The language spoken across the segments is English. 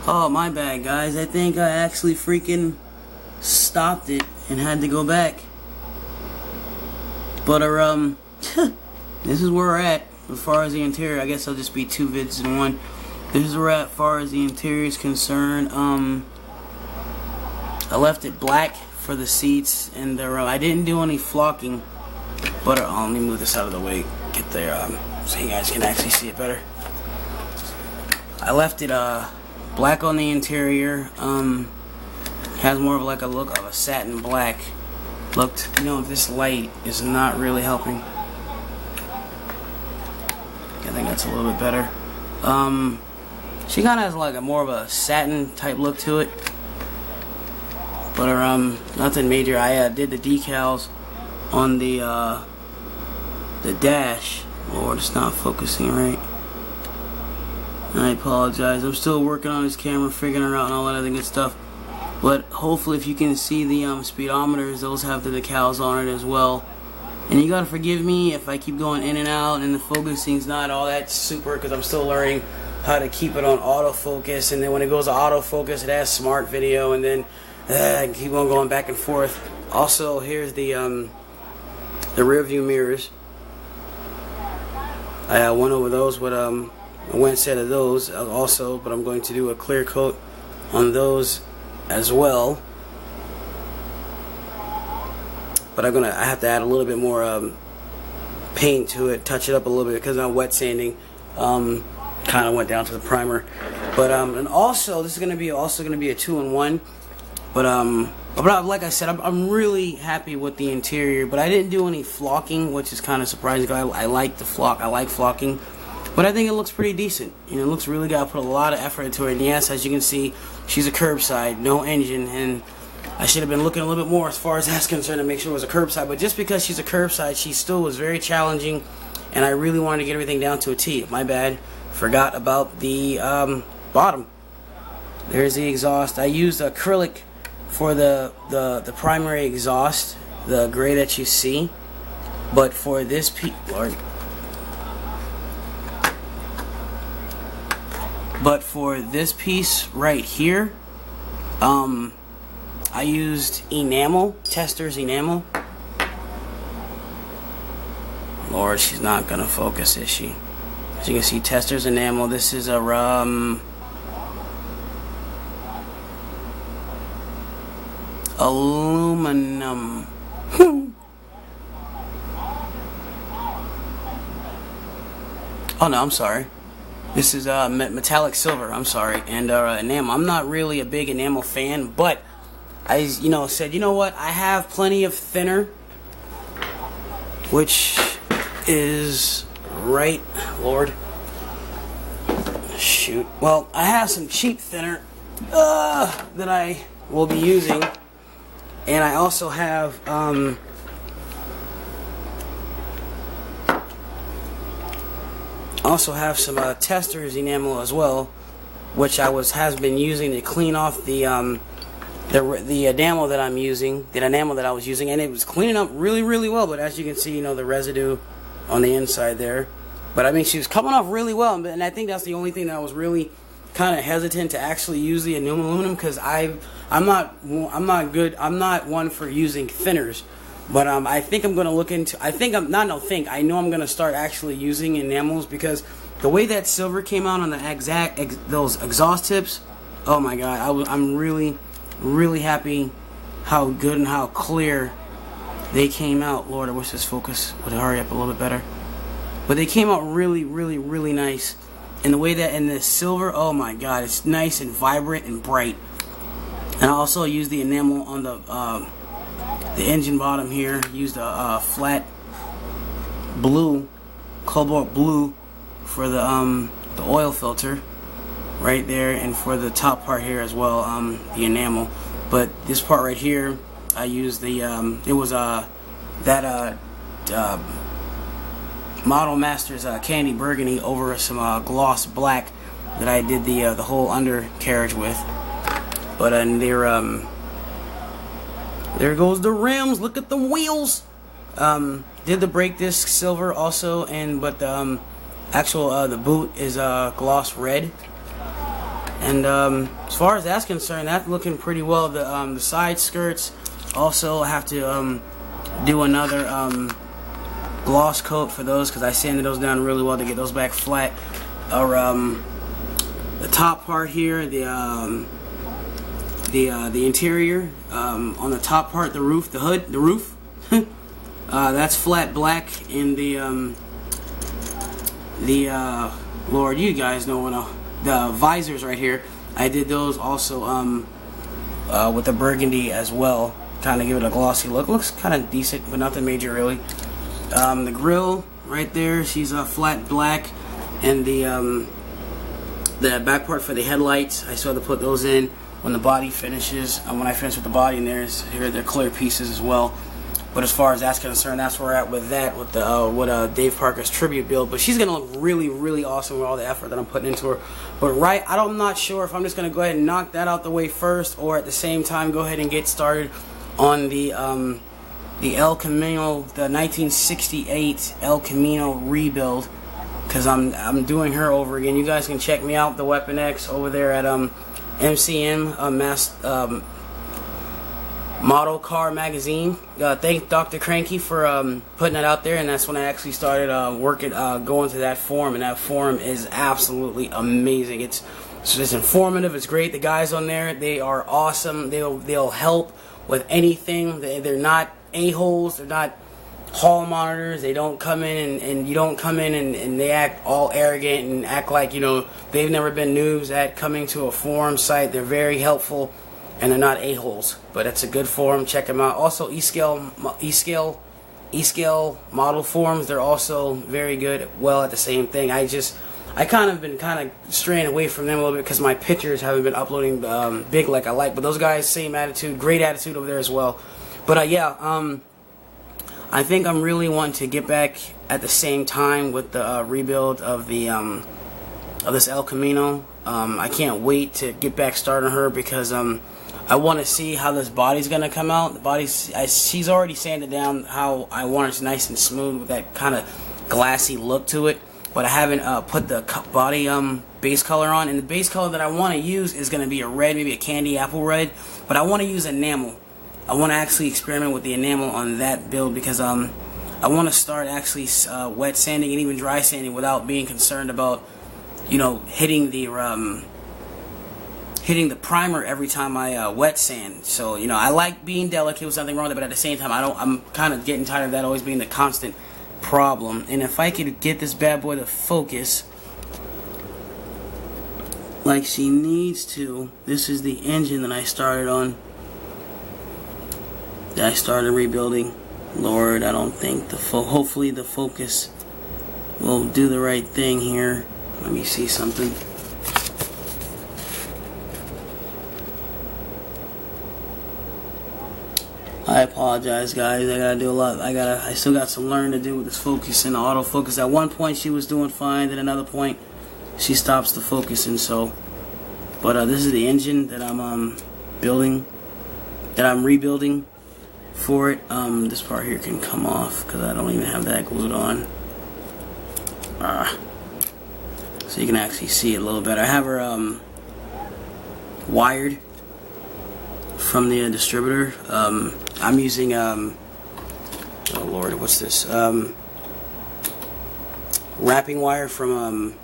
Oh, my bad, guys. I think I actually freaking stopped it and had to go back. But, this is where we're at as far as the interior. I guess I'll just be 2 vids in one. This is where we're at as far as the interior is concerned. I left it black for the seats, and I didn't do any flocking. But, let me move this out of the way. Get there, so you guys can actually see it better. I left it, black on the interior. Has more of like a look of a satin black. Looked, this light is not really helping. I think that's a little bit better. She kind of has like a more of a satin type look to it. But nothing major. I did the decals on the dash. Lord, it's not focusing right. I apologize. I'm still working on this camera, figuring it out and all that other good stuff. But hopefully if you can see the speedometers, those have the decals on it as well. And you gotta forgive me if I keep going in and out and the focusing's not all that super, because I'm still learning how to keep it on autofocus, and then when it goes to autofocus it has smart video, and then I keep on going back and forth. Also, here's the rear view mirrors. I went over those with one set of those also, but I'm going to do a clear coat on those as well. But I have to add a little bit more paint to it, touch it up a little bit, because I'm wet sanding. Kind of went down to the primer. But and also this is going to be a 2-in-1. But like I said, I'm really happy with the interior. But I didn't do any flocking, which is kind of surprising. I like the flock. I like flocking. But I think it looks pretty decent. It looks really good. I put a lot of effort into it. And yes, as you can see, she's a curbside, no engine. And I should have been looking a little bit more as far as that's concerned to make sure it was a curbside. But just because she's a curbside, she still was very challenging. And I really wanted to get everything down to a T. My bad. Forgot about the bottom. There's the exhaust. I used acrylic for the primary exhaust, the gray that you see. But for this piece, but for this piece right here, I used enamel, Tester's enamel. Lord, she's not gonna focus, is she? As you can see, Tester's enamel. This is a aluminum. Oh no, I'm sorry. This is metallic silver. I'm sorry, and enamel. I'm not really a big enamel fan, but I, said, you know what? I have plenty of thinner, which is right. Lord, shoot. Well, I have some cheap thinner that I will be using, and I also have some Tester's enamel as well, which has been using to clean off the enamel that I'm using, the enamel that I was using, and it was cleaning up really, really well. But as you can see, the residue on the inside there. But I mean, she was coming off really well, and I think that's the only thing that I was really kind of hesitant to actually use the aluminum, because I'm not one for using thinners. But I think I'm going to look into. I know I'm going to start actually using enamels, because the way that silver came out on the those exhaust tips, oh my God, I'm really, really happy how good and how clear they came out. Lord, I wish this focus would hurry up a little bit better. But they came out really, really, really nice. And the way that in the silver, oh my God, it's nice and vibrant and bright. And I also used the enamel on the engine bottom here. Used a flat blue, cobalt blue, for the oil filter right there, and for the top part here as well, the enamel. But this part right here, I used the it was Model Masters candy burgundy over some gloss black that I did the whole undercarriage with. But there goes the rims. Look at the wheels. Did the brake disc silver also, but the actual the boot is gloss red. And as far as that's concerned, that's looking pretty well. The side skirts also have to do another gloss coat for those, because I sanded those down really well to get those back flat. Or the top part here, the interior, on the top part, the roof, the hood, the roof, that's flat black. In the Lord, you guys know when the visors right here, I did those also with the burgundy as well, kind of give it a glossy look. Looks kind of decent, but nothing major really. The grill right there, she's flat black, and the back part for the headlights, I still have to put those in when the body finishes. When I finish with the body, and here they're clear pieces as well. But as far as that's concerned, that's where we're at with that, with the Dave Parker's tribute build. But she's gonna look really, really awesome with all the effort that I'm putting into her. But I'm not sure if I'm just gonna go ahead and knock that out the way first, or at the same time go ahead and get started on the El Camino, the 1968 El Camino rebuild, because I'm doing her over again. You guys can check me out, the Weapon X, over there at MCM Model Car Magazine. Thank Dr. Cranky for putting that out there, and that's when I actually started going to that forum, and that forum is absolutely amazing. It's informative. It's great. The guys on there, they are awesome. They'll help with anything. They're not a-holes. They're not hall monitors. They don't come in and you don't come in and they act all arrogant and act like, you know, they've never been noobs at coming to a forum site. They're very helpful, and they're not a-holes. But it's a good forum. Check them out. Also, E-Scale model forums, they're also very good. Well, at the same thing, I kind of been straying away from them a little bit because my pictures haven't been uploading big like I like. But those guys, same attitude, great attitude over there as well. But yeah, I think I'm really wanting to get back at the same time with the rebuild of the of this El Camino. I can't wait to get back started on her, because I want to see how this body's gonna come out. The body's, she's already sanded down how I want it, nice and smooth with that kind of glassy look to it. But I haven't put the body base color on, and the base color that I want to use is gonna be a red, maybe a candy apple red. But I want to use enamel. I want to actually experiment with the enamel on that build, because I want to start actually wet sanding and even dry sanding without being concerned about, you know, hitting the primer every time I wet sand. So, you know, I like being delicate, with nothing wrong with it, but at the same time, I'm kind of getting tired of that always being the constant problem. And if I could get this bad boy to focus like she needs to, this is the engine that I started on, that I started rebuilding. Lord, I don't think hopefully the focus will do the right thing here. Let me see something. I apologize, guys. I gotta do a lot. I still got some learning to do with this focus and the autofocus. At one point she was doing fine, at another point she stops the focusing. So, but this is the engine that I'm building, that I'm rebuilding for it. This part here can come off because I don't even have that glued on. So you can actually see it a little better. I have her wired from the distributor. I'm using oh Lord, what's this? Wrapping wire from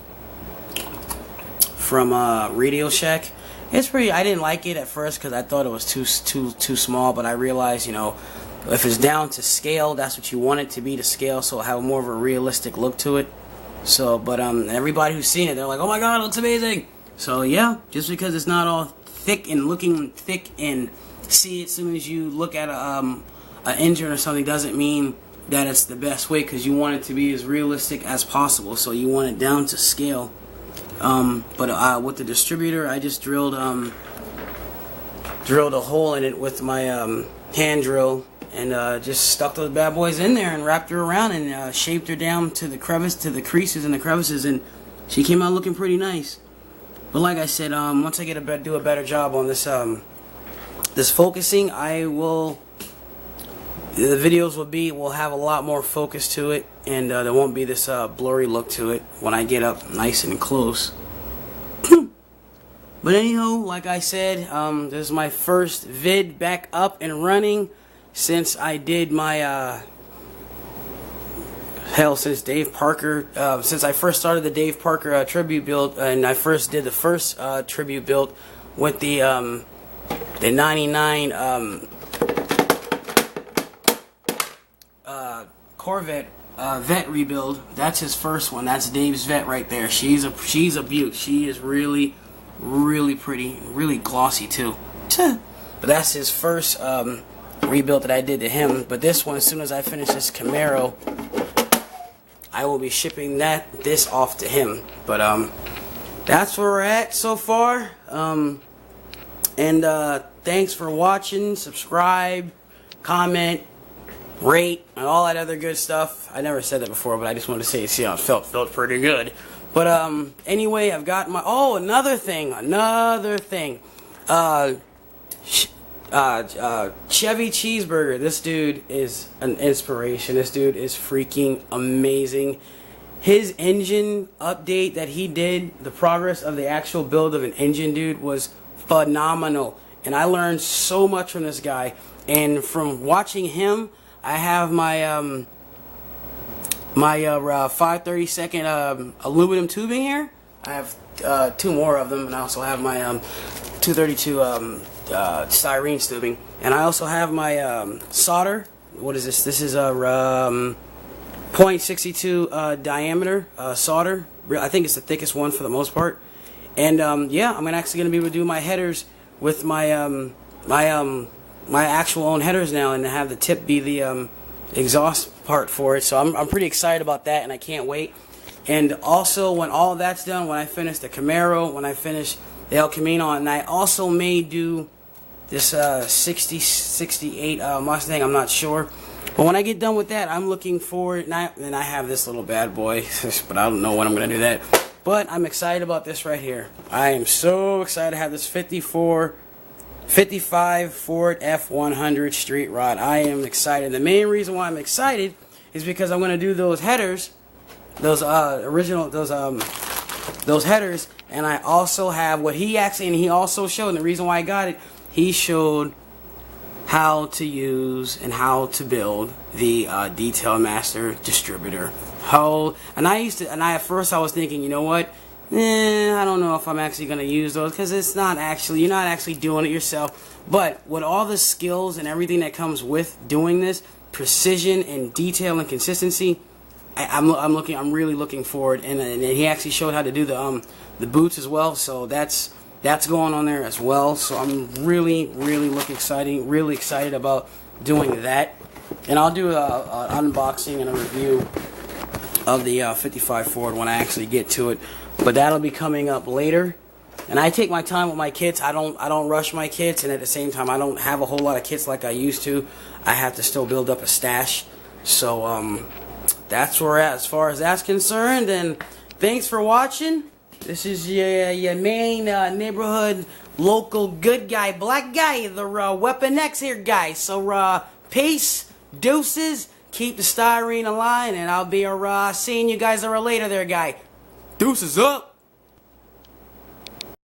Radio Shack. It's pretty. I didn't like it at first because I thought it was too small, but I realized, you know, if it's down to scale, that's what you want it to be, to scale, so it'll have more of a realistic look to it. So, but everybody who's seen it, they're like, "Oh my God, it looks amazing!" So yeah, just because it's not all thick and looking thick and see it as soon as you look at an engine or something, doesn't mean that it's the best way, because you want it to be as realistic as possible. So you want it down to scale. But with the distributor, I just drilled a hole in it with my hand drill, and just stuck those bad boys in there and wrapped her around and shaped her down to the creases and the crevices, and she came out looking pretty nice. But like I said, once I do a better job on this this focusing, the videos will have a lot more focus to it, and there won't be this blurry look to it when I get up nice and close. But anywho, like I said, this is my first vid back up and running since I did my, since Dave Parker, since I first started the Dave Parker tribute build, and I first did the first tribute build with the 99 Corvette vet rebuild. That's his first one. That's Dave's vet right there. She's a beaut. She is really pretty, really glossy too. But that's his first rebuild that I did to him. But this one, as soon as I finish this Camaro, I will be shipping this off to him. But that's where we're at so far. Thanks for watching. Subscribe, comment, rate, and all that other good stuff. I never said that before, but I just wanted to say, see how it felt pretty good. But anyway, I've got my another thing. Chevy Cheeseburger. This dude is an inspiration. This dude is freaking amazing. His engine update that he did, the progress of the actual build of an engine, dude, was phenomenal. And I learned so much from this guy. And from watching him, I have my 532nd aluminum tubing here. I have 2 more of them, and I also have my 232 styrene tubing. And I also have my solder. What is this? This is a .62 diameter solder. I think it's the thickest one for the most part. And yeah, I'm actually going to be able to do my headers with my my actual own headers now, and have the tip be the exhaust part for it. So I'm pretty excited about that, and I can't wait. And also, when all of that's done, when I finish the Camaro, when I finish the El Camino, and I also may do this 68 Mustang, I'm not sure. But when I get done with that, I'm looking forward, and I have this little bad boy, but I don't know when I'm going to do that. But I'm excited about this right here. I am so excited to have this 55 Ford F100 street rod. I am excited. The main reason why I'm excited is because I'm going to do those headers, those headers, and I also have what he actually, and he also showed, and the reason why I got it, he showed how to use and how to build the Detail Master distributor. And at first I was thinking, you know what? I don't know if I'm actually going to use those, because you're not actually doing it yourself. But with all the skills and everything that comes with doing this, precision and detail and consistency, I'm really looking forward. And he actually showed how to do the boots as well. So that's going on there as well. So I'm really excited about doing that. And I'll do an unboxing and a review of the 55 Ford when I actually get to it. But that'll be coming up later. And I take my time with my kits. I don't rush my kits, and at the same time, I don't have a whole lot of kits like I used to. I have to still build up a stash. So that's where we're at as far as that's concerned. And thanks for watching. This is your main neighborhood local good guy, black guy, the Weapon X here guy. So peace, deuces, keep the styrene alive, and I'll be seeing you guys later there, guy. Deuces up.